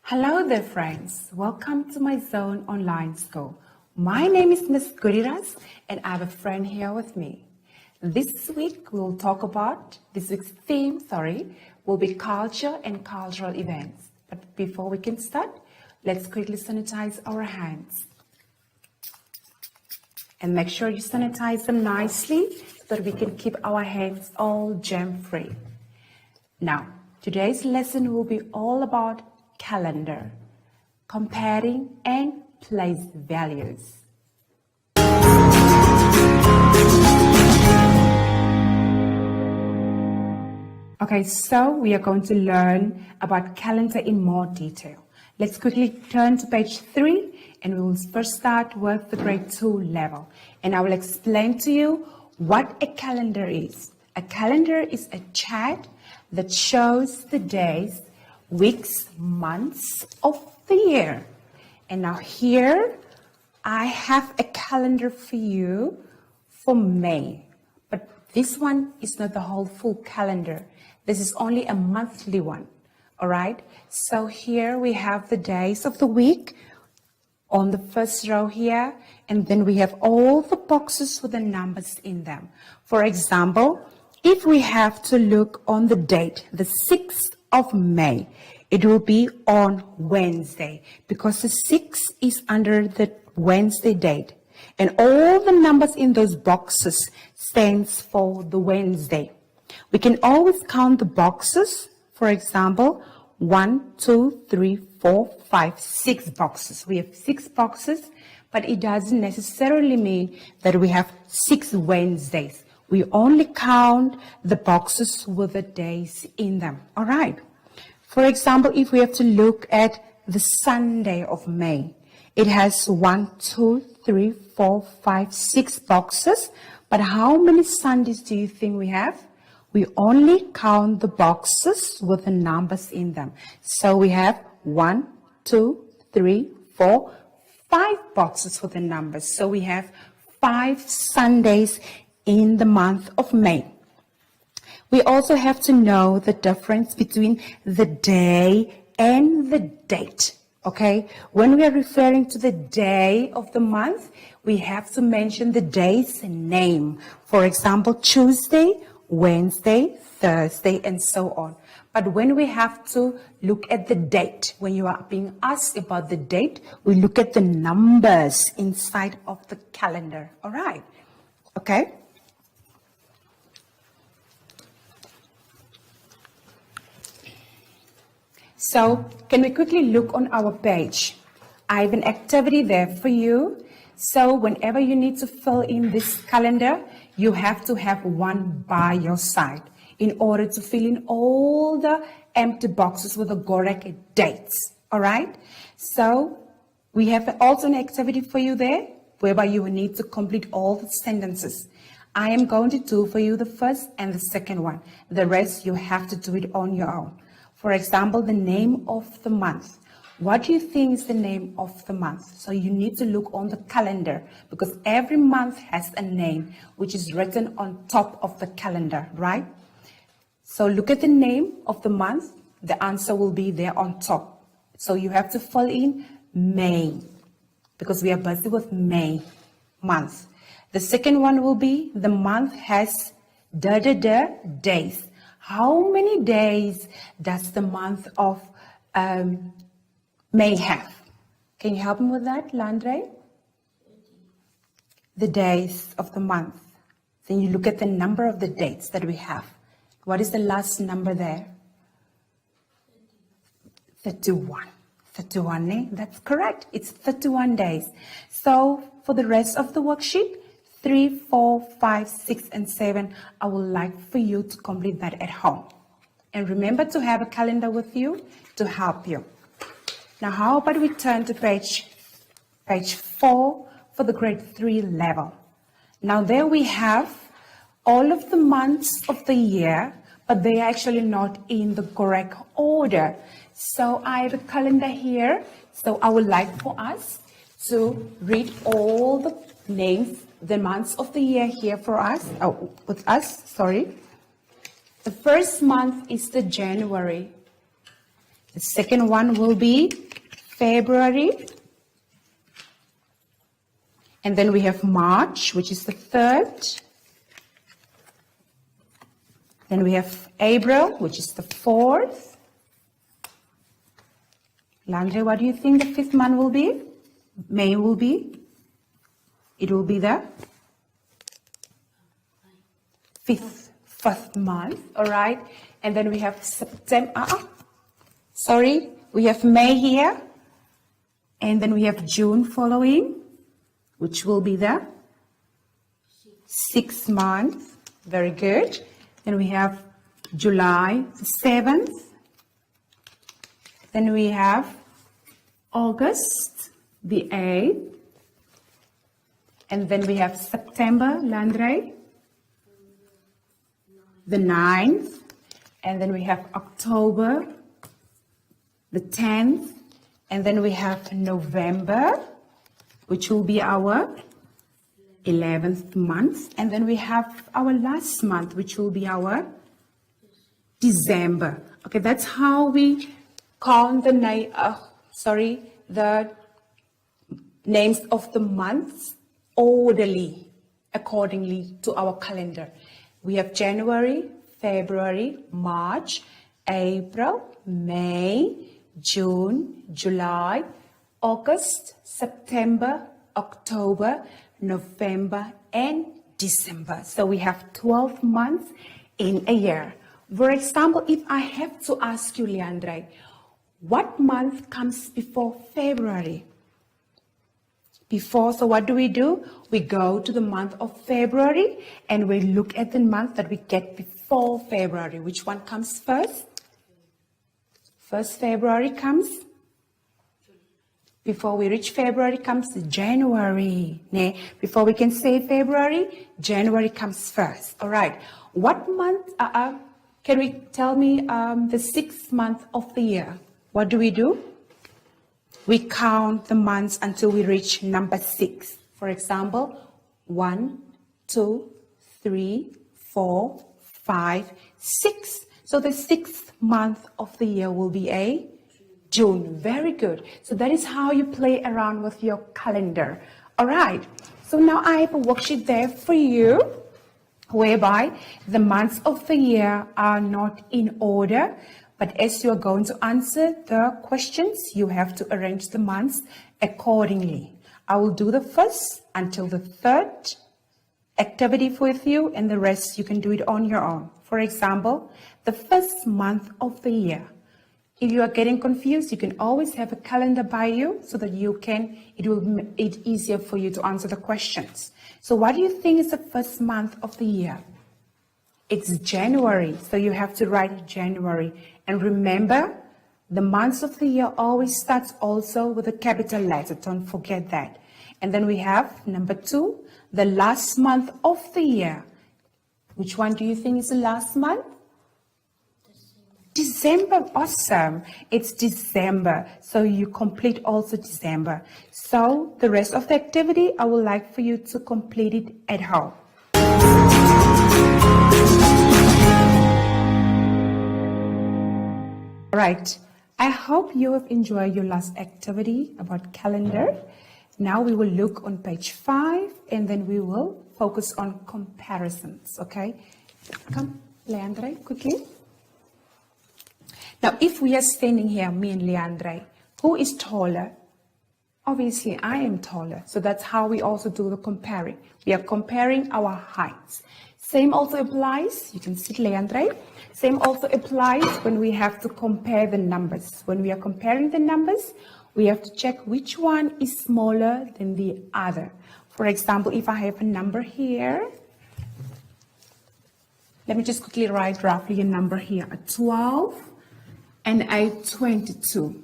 Hello there, friends. Welcome to my Zone Online School. My name is Miss Guriras, and I have a friend here with me. This week's theme will be culture and cultural events. But before we can start, let's quickly sanitize our hands. And make sure you sanitize them nicely so that we can keep our hands all germ-free. Now, today's lesson will be all about calendar, comparing and place values. Okay, so we are going to learn about calendar in more detail. Let's quickly turn to page 3 and we will first start with the grade 2 level. And I will explain to you what a calendar is. A calendar is a chart that shows the days, weeks, months of the year. And now here I have a calendar for you for May. But this one is not the whole full calendar. This is only a monthly one. All right, so here we have the days of the week on the first row here, and then we have all the boxes with the numbers in them. For example, if we have to look on the date, the 6th of May, it will be on Wednesday because the 6th is under the Wednesday date, and all the numbers in those boxes stands for the Wednesday. We can always count the boxes. For example, 1, 2, 3, 4, 5, 6 boxes. We have 6 boxes, but it doesn't necessarily mean that we have 6 Wednesdays. We only count the boxes with the days in them. All right. For example, if we have to look at the Sunday of May, it has 1, 2, 3, 4, 5, 6 boxes. But how many Sundays do you think we have? We only count the boxes with the numbers in them. So we have 1, 2, 3, 4, 5 boxes with the numbers. So we have 5 Sundays in the month of May. We also have to know the difference between the day and the date. Okay? When we are referring to the day of the month, we have to mention the day's name. For example, Tuesday, Wednesday, Thursday, and so on. But when we have to look at the date, when you are being asked about the date, we look at the numbers inside of the calendar. All right. Okay. So can we quickly look on our page? I have an activity there for you. So whenever you need to fill in this calendar, you have to have one by your side in order to fill in all the empty boxes with the correct dates. All right? So we have also an activity for you there whereby you will need to complete all the sentences. I am going to do for you the first and the second one. The rest you have to do it on your own. For example, the name of the month. What do you think is the name of the month? So you need to look on the calendar because every month has a name which is written on top of the calendar, right? So look at the name of the month. The answer will be there on top. So you have to fill in May because we are busy with May month. The second one will be the month has days. How many days does the month of May have? Can you help me with that, Landre? The days of the month. Then you look at the number of the dates that we have. What is the last number there? 31. 31, eh? That's correct. It's 31 days. So for the rest of the worksheet, 3, 4, 5, 6, and 7, I would like for you to complete that at home. And remember to have a calendar with you to help you. Now, how about we turn to page 4 for the grade 3 level. Now, there we have all of the months of the year, but they are actually not in the correct order. So I have a calendar here. So I would like for us to read all the names, the months of the year here for us, with us, sorry. The first month is the January. The second one will be February. And then we have March, which is the third. Then we have April, which is the fourth. Landre, what do you think the fifth month will be? May will be? It will be the fifth month, all right? And then we have September, we have May here. And then we have June following, which will be the sixth month. Very good. Then we have July, the 7th. Then we have August, the 8th. And then we have September, Landre, the 9th. And then we have October, the 10th. And then we have November, which will be our 11th month. And then we have our last month, which will be our December. Okay, that's how we count the names of the months orderly, accordingly to our calendar. We have January, February, March, April, May, June, July, August, September, October, November, and December. So we have 12 months in a year. For example, if I have to ask you, Leandre, what month comes before February? So what do? We go to the month of February and we look at the month that we get before February. Which one comes first? First February comes. Before we reach February comes January. Before we can say February, January comes first. All right. What month, can we tell me the sixth month of the year? What do? We count the months until we reach number 6. For example, 1, 2, 3, 4, 5, 6. So the sixth month of the year will be a June. Very good. So that is how you play around with your calendar. All right. So now I have a worksheet there for you, whereby the months of the year are not in order. But as you are going to answer the questions, you have to arrange the months accordingly. I will do the first until the third activity with you, and the rest you can do it on your own. For example, the first month of the year. If you are getting confused, you can always have a calendar by you so that it will make it easier for you to answer the questions. So what do you think is the first month of the year? It's January, so you have to write January. And remember, the months of the year always starts also with a capital letter. Don't forget that. And then we have number 2, the last month of the year. Which one do you think is the last month? December. Awesome. It's December. So you complete also December. So the rest of the activity, I would like for you to complete it at home. All right. I hope you have enjoyed your last activity about calendar. Now we will look on page 5 and then we will focus on comparisons. Okay? Come, Leandre, quickly. Now, if we are standing here, me and Leandre, who is taller? Obviously, I am taller. So that's how we also do the comparing. We are comparing our heights. Same also applies, you can see Leandre. Same also applies when we have to compare the numbers. When we are comparing the numbers, we have to check which one is smaller than the other. For example, if I have a number here, let me just quickly write roughly a number here, a 12 and a 22.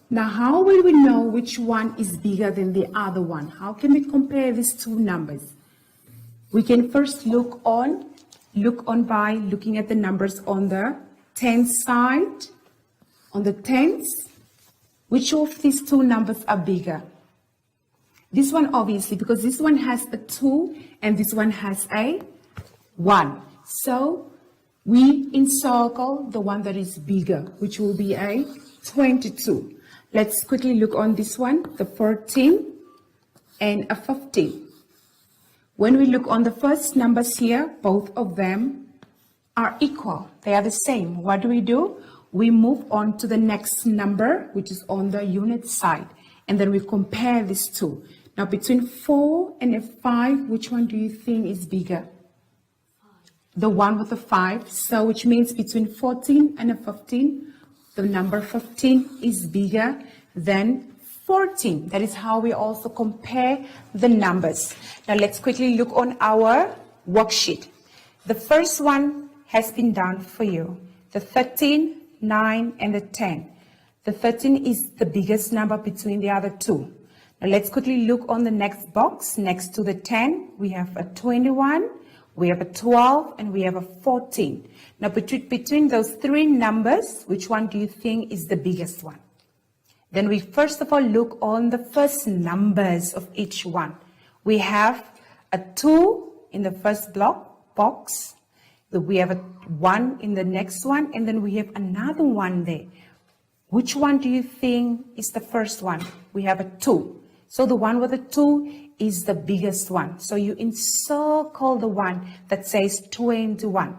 Now, how will we know which one is bigger than the other one? How can we compare these two numbers? We can first look on by looking at the numbers on the tens side. On the tens, which of these two numbers are bigger? This one, obviously, because this one has a 2 and this one has a 1. So we encircle the one that is bigger, which will be a 22. Let's quickly look on this one, the 14 and a 15. When we look on the first numbers here, both of them are equal. They are the same. What do? We move on to the next number, which is on the unit side. And then we compare these two. Now, between 4 and a 5, which one do you think is bigger? The one with the 5. So, which means between 14 and a 15, the number 15 is bigger than 14. That is how we also compare the numbers. Now, let's quickly look on our worksheet. The first one has been done for you. The 13, 9, and the 10. The 13 is the biggest number between the other two. Now let's quickly look on the next box. Next to the 10, we have a 21, we have a 12, and we have a 14. Now between those three numbers, which one do you think is the biggest one? Then we first of all look on the first numbers of each one. We have a 2 in the first box. We have a 1 in the next one, and then we have another one there. Which one do you think is the first one? We have a 2. So the one with the 2 is the biggest one. So you encircle the one that says 21.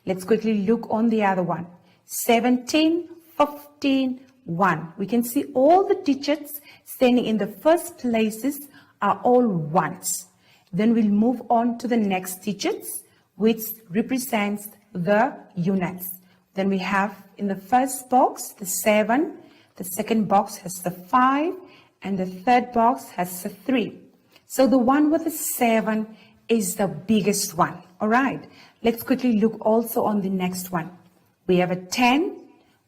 Let's quickly look on the other one. 17, 15, 1. We can see all the digits standing in the first places are all ones. Then we'll move on to the next digits, which represents the units. Then we have in the first box the 7, the second box has the 5, and the third box has the 3. So the one with the 7 is the biggest one. All right, let's quickly look also on the next one. We have a 10,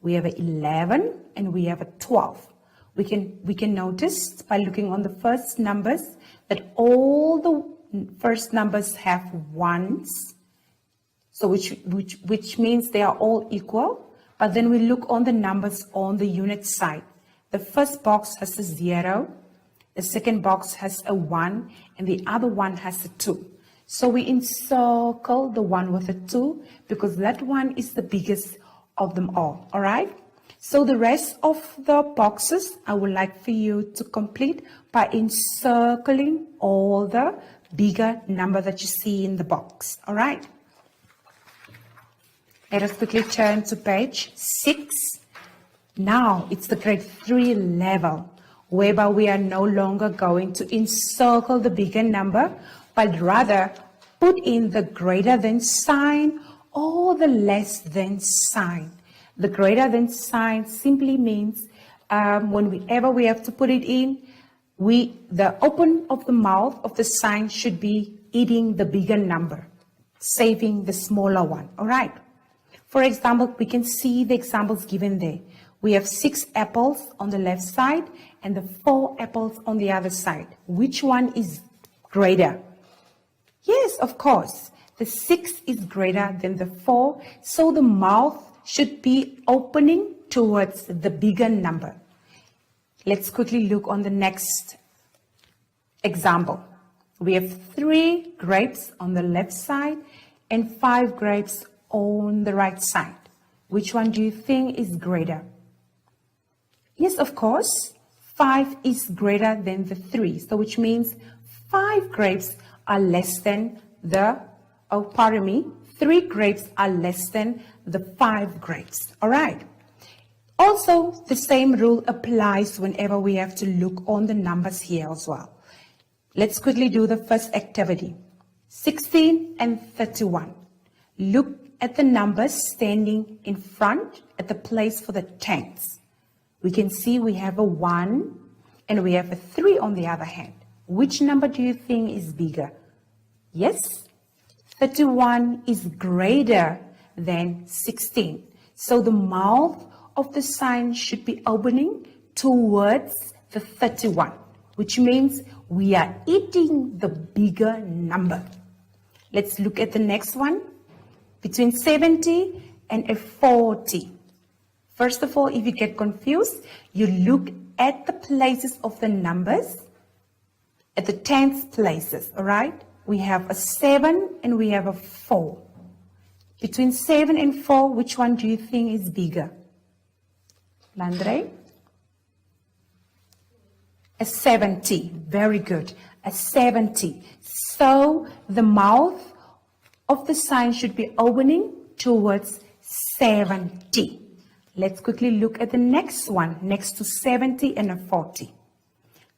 we have a 11, and we have a 12. We can notice by looking on the first numbers that all the first numbers have ones. So which means they are all equal. But then we look on the numbers on the unit side. The first box has a 0, the second box has a 1, and the other one has a 2. So we encircle the one with a 2 because that one is the biggest of them all. All right? So the rest of the boxes I would like for you to complete by encircling all the bigger number that you see in the box. All right? Let us quickly turn to page 6. Now it's the grade 3 level, whereby we are no longer going to encircle the bigger number, but rather put in the greater than sign or the less than sign. The greater than sign simply means whenever we have to put it in, the open of the mouth of the sign should be eating the bigger number, saving the smaller one. All right. For example, we can see the examples given there. We have 6 apples on the left side and the 4 apples on the other side. Which one is greater? Yes, of course. The 6 is greater than the 4, so the mouth should be opening towards the bigger number. Let's quickly look on the next example. We have 3 grapes on the left side and 5 grapes on the right side. Which one do you think is greater? Yes, of course, 5 is greater than the 3. So which means 5 grapes are less than 3 grapes are less than the 5 grapes. All right. Also, the same rule applies whenever we have to look on the numbers here as well. Let's quickly do the first activity. 16 and 31. Look at the numbers standing in front at the place for the tens. We can see we have a 1 and we have a 3 on the other hand. Which number do you think is bigger? Yes, 31 is greater than 16. So the mouth of the sign should be opening towards the 31, which means we are eating the bigger number. Let's look at the next one. Between 70 and a 40. First of all, if you get confused, you look at the places of the numbers, at the tens places, all right? We have a 7 and we have a 4. Between 7 and 4, which one do you think is bigger? Landre? A 70. Very good. A 70. So the mouth of the sign should be opening towards 70. Let's quickly look at the next one, next to 70 and a 40.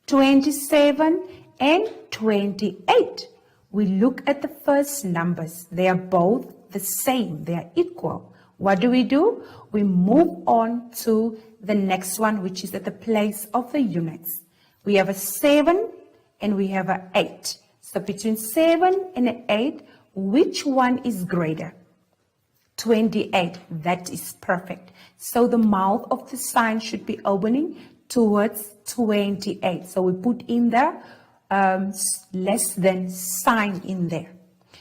27 and 28. We look at the first numbers. They are both the same. They are equal. What do? We move on to the next one, which is at the place of the units. We have a 7 and we have an 8. So between 7 and an 8, which one is greater? 28. That is perfect. So the mouth of the sign should be opening towards 28. So we put in the less than sign in there.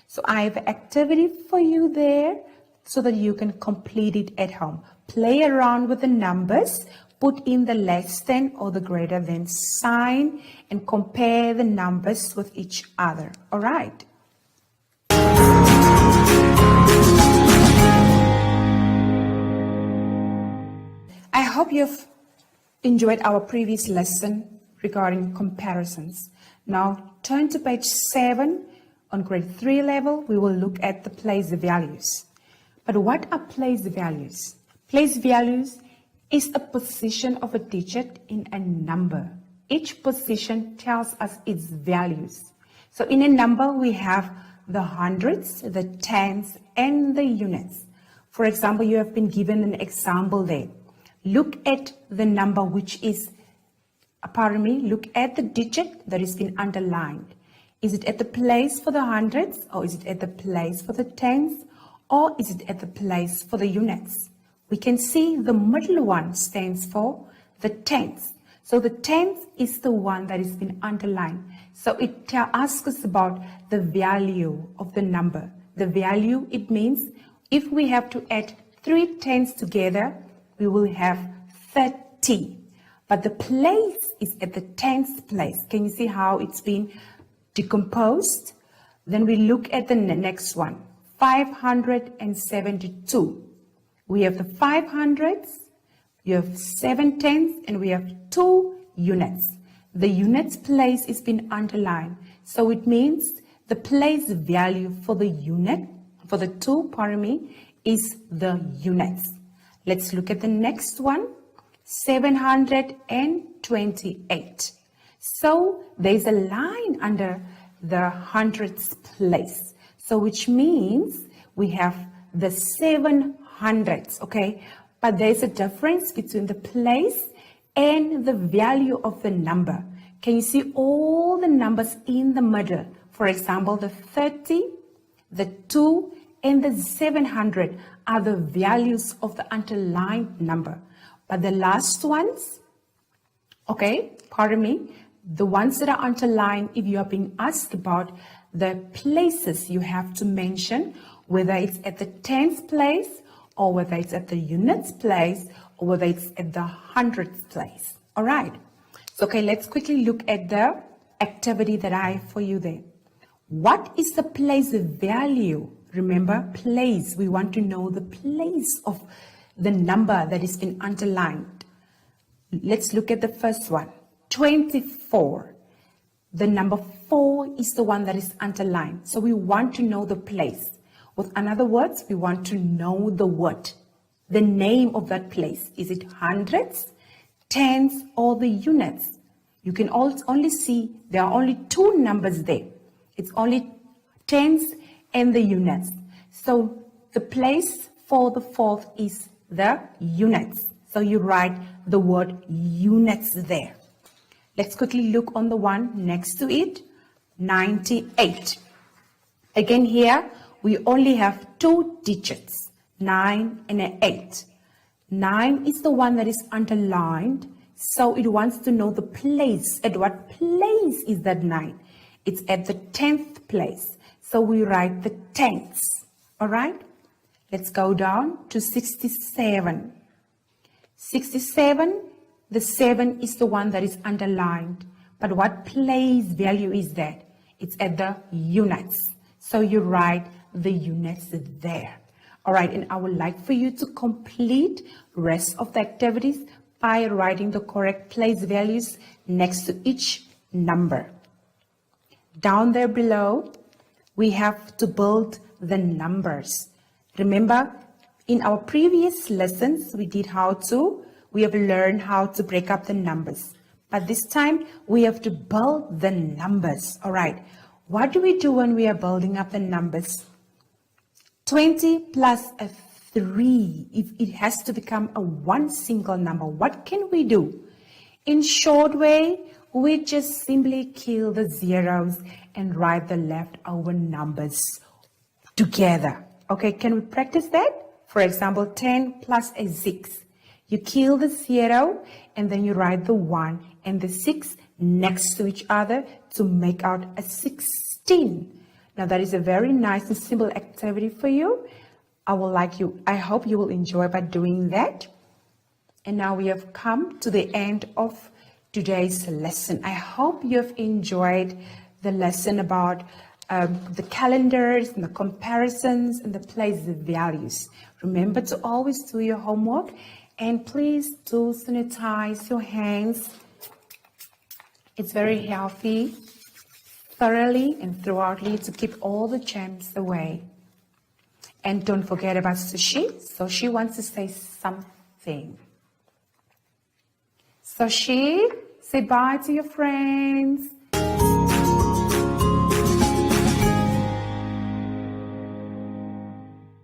So I have an activity for you there so that you can complete it at home. Play around with the numbers, put in the less than or the greater than sign, and compare the numbers with each other. All right. I hope you've enjoyed our previous lesson regarding comparisons. Now turn to page 7. On grade 3 level, we will look at the place values. But what are place values? Place values is a position of a digit in a number. Each position tells us its values. So in a number, we have the hundreds, the tens, and the units. For example, you have been given an example there. Look at the number which is, look at the digit that has been underlined. Is it at the place for the hundreds, or is it at the place for the tens, or is it at the place for the units? We can see the middle one stands for the tens. So the tens is the one that has been underlined. So it asks us about the value of the number. The value, it means if we have to add 3 tens together, we will have 30. But the place is at the tens place. Can you see how it's been decomposed? Then we look at the next one, 572. We have the 500s, we have 7 tens, and we have 2 units. The units place is been underlined. So it means the place value for the unit, for the 2, is the units. Let's look at the next one, 728. So there's a line under the hundreds place. So which means we have the 700s, okay? But there's a difference between the place and the value of the number. Can you see all the numbers in the middle? For example, the 30, the 2, and the 700 are the values of the underlined number. But the last ones, okay, the ones that are underlined, if you are being asked about the places you have to mention, whether it's at the tens place, or whether it's at the units place, or whether it's at the hundreds place. All right. So, okay, let's quickly look at the activity that I have for you there. What is the place value? Remember, place. We want to know the place of the number that has been underlined. Let's look at the first one. 24. The number 4 is the one that is underlined. So we want to know the place. With other words, we want to know the word, the name of that place. Is it hundreds, tens, or the units? You can only see there are only 2 numbers there. It's only tens and the units. So the place for the 4th is the units. So you write the word units there. Let's quickly look on the one next to it, 98. Again here, we only have 2 digits, 9 and an 8. 9 is the one that is underlined, so it wants to know the place. At what place is that 9? It's at the 10th place, so we write the 10th. All right, let's go down to 67. 67, the 7 is the one that is underlined, but what place value is that? It's at the units, so you write the units there. All right, and I would like for you to complete rest of the activities by writing the correct place values next to each number. Down there below, we have to build the numbers. Remember, in our previous lessons, we have learned how to break up the numbers. But this time, we have to build the numbers. All right, what do we do when we are building up the numbers? 20 plus a 3, if it has to become a one single number, what can we do? In short way, we just simply kill the zeros and write the leftover numbers together. Okay, can we practice that? For example, 10 plus a 6. You kill the 0 and then you write the 1 and the 6 next to each other to make out a 16. Now that is a very nice and simple activity for you. I hope you will enjoy by doing that. And now we have come to the end of today's lesson. I hope you have enjoyed the lesson about the calendars and the comparisons and the place values. Remember to always do your homework and please do sanitize your hands. It's very healthy, thoroughly and throughoutly to keep all the germs away. And don't forget about Sushi. So she wants to say something. Sushi, say bye to your friends.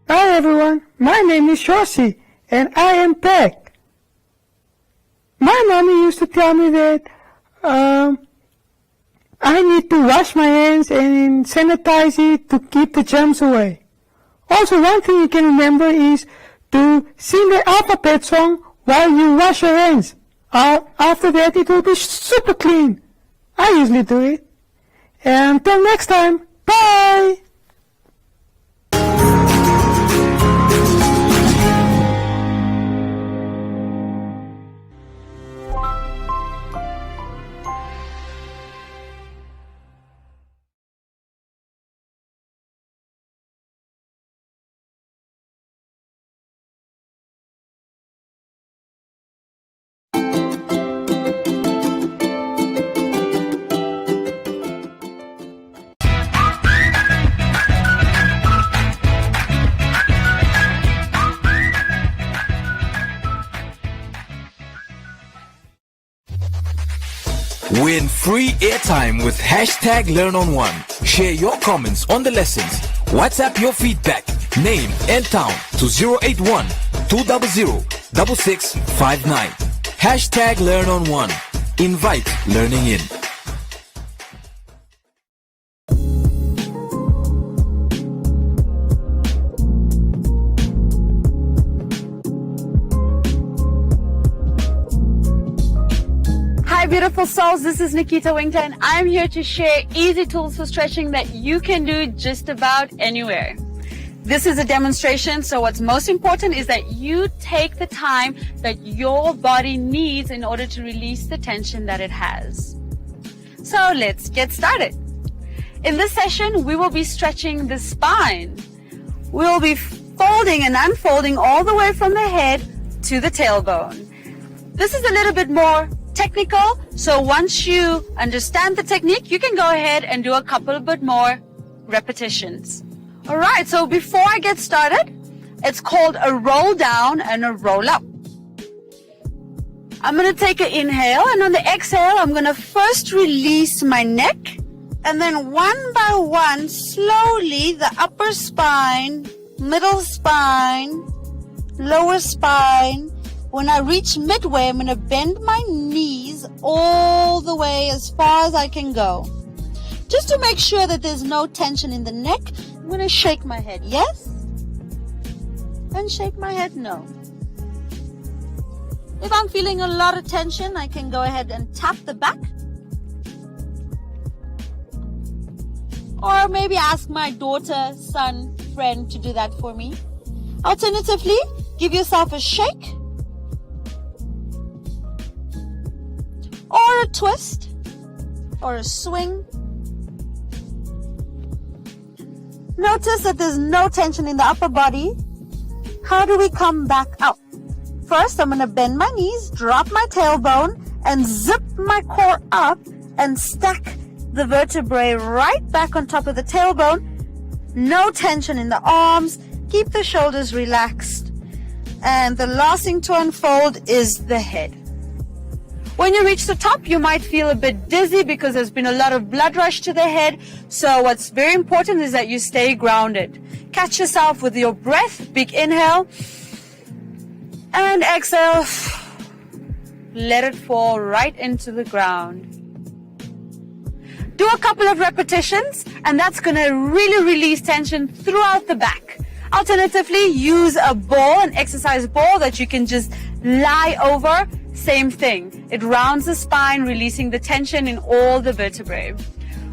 Hi everyone, my name is Shoshi and I am back. My mommy used to tell me that I need to wash my hands and sanitize it to keep the germs away. Also, one thing you can remember is to sing the alphabet song while you wash your hands. After that, it will be super clean. I usually do it. And until next time, bye! Win free airtime with hashtag #LearnOn1. Share your comments on the lessons. WhatsApp your feedback, name and town to 081 200 6659. Hashtag #LearnOn1. Invite learning in. Hi beautiful souls, this is Nikita Winkler and I'm here to share easy tools for stretching that you can do just about anywhere. This is a demonstration, so what's most important is that you take the time that your body needs in order to release the tension that it has. So let's get started. In this session, we will be stretching the spine. We'll be folding and unfolding all the way from the head to the tailbone. This is a little bit more technical, so once you understand the technique, you can go ahead and do a couple bit more repetitions. All right, so before I get started, it's called a roll down and a roll up. I'm going to take an inhale, and on the exhale, I'm going to first release my neck, and then one by one, slowly, the upper spine, middle spine, lower spine. When I reach midway, I'm going to bend my knees all the way as far as I can go. Just to make sure that there's no tension in the neck, I'm going to shake my head yes, and shake my head no. If I'm feeling a lot of tension, I can go ahead and tap the back. Or maybe ask my daughter, son, friend to do that for me. Alternatively, give yourself a shake, or a twist, or a swing. Notice that there's no tension in the upper body. how do we come back up? First, I'm going to bend my knees, drop my tailbone, and zip my core up and stack the vertebrae right back on top of the tailbone. No tension in the arms. Keep the shoulders relaxed. And the last thing to unfold is the head. When you reach the top, you might feel a bit dizzy because there's been a lot of blood rush to the head. So what's very important is that you stay grounded. Catch yourself with your breath. Big inhale. And exhale. Let it fall right into the ground. Do a couple of repetitions, and that's going to really release tension throughout the back. Alternatively, use a ball, an exercise ball that you can just lie over. Same thing. It rounds the spine, releasing the tension in all the vertebrae.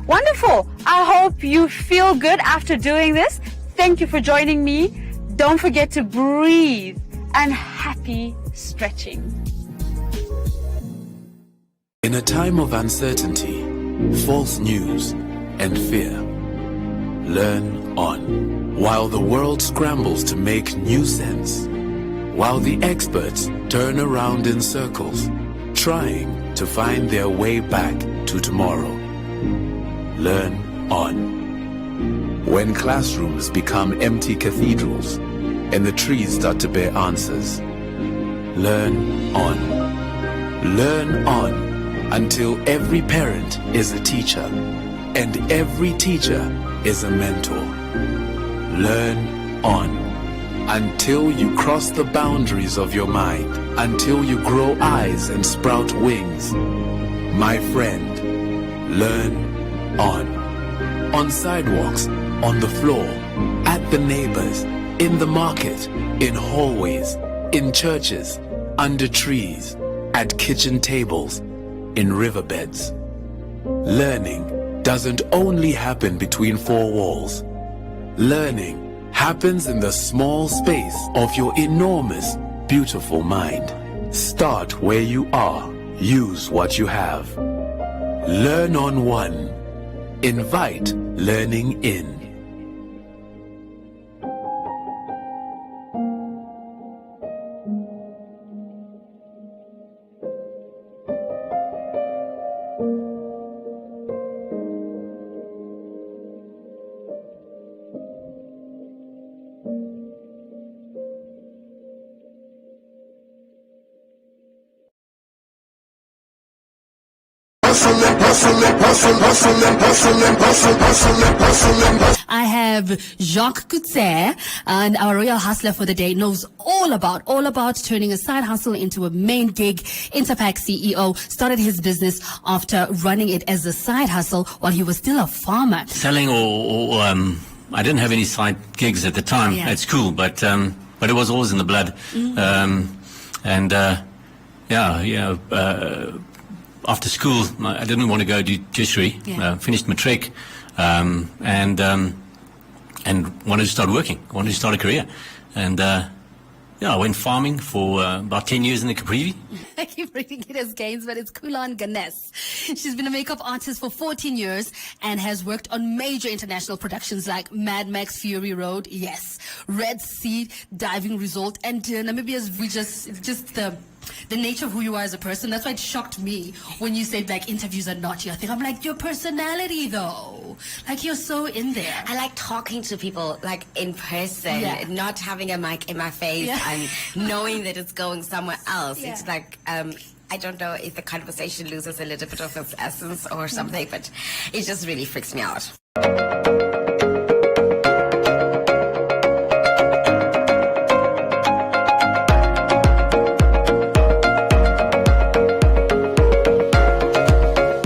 Wonderful. I hope you feel good after doing this. Thank you for joining me. Don't forget to breathe, and happy stretching. In a time of uncertainty, false news, and fear, learn on. While the world scrambles to make new sense, while the experts turn around in circles, trying to find their way back to tomorrow, learn on. When classrooms become empty cathedrals and the trees start to bear answers, learn on. Learn on until every parent is a teacher and every teacher is a mentor. Learn on until you cross the boundaries of your mind, until you grow eyes and sprout wings. My friend, learn on. On sidewalks, on the floor, at the neighbors, in the market, in hallways, in churches, under trees, at kitchen tables, in riverbeds. Learning doesn't only happen between four walls. Learning happens in the small space of your enormous, beautiful mind. Start where you are. Use what you have. Learn on one. Invite learning in. I have Jacques Coutser, and our royal hustler for the day, knows all about turning a side hustle into a main gig. Interpack CEO started his business after running it as a side hustle while he was still a farmer. Selling or I didn't have any side gigs at the time at school, but it was always in the blood. After school, I didn't want to go do tertiary. Finished matric, and wanted to start working. Wanted to start a career, and I went farming for about 10 years in the Caprivi. I keep reading it as Gaines, but it's Kulan Ganes. She's been a makeup artist for 14 years and has worked on major international productions like Mad Max Fury Road, Red Sea Diving Resort, and Namibia's just the nature of who you are as a person. That's why it shocked me when you said like interviews are not your thing. I'm like, your personality though, like you're so in there. I like talking to people like in person, not having a mic in my face and knowing that it's going somewhere else. It's like I don't know if the conversation loses a little bit of its essence or something, but it just really freaks me out.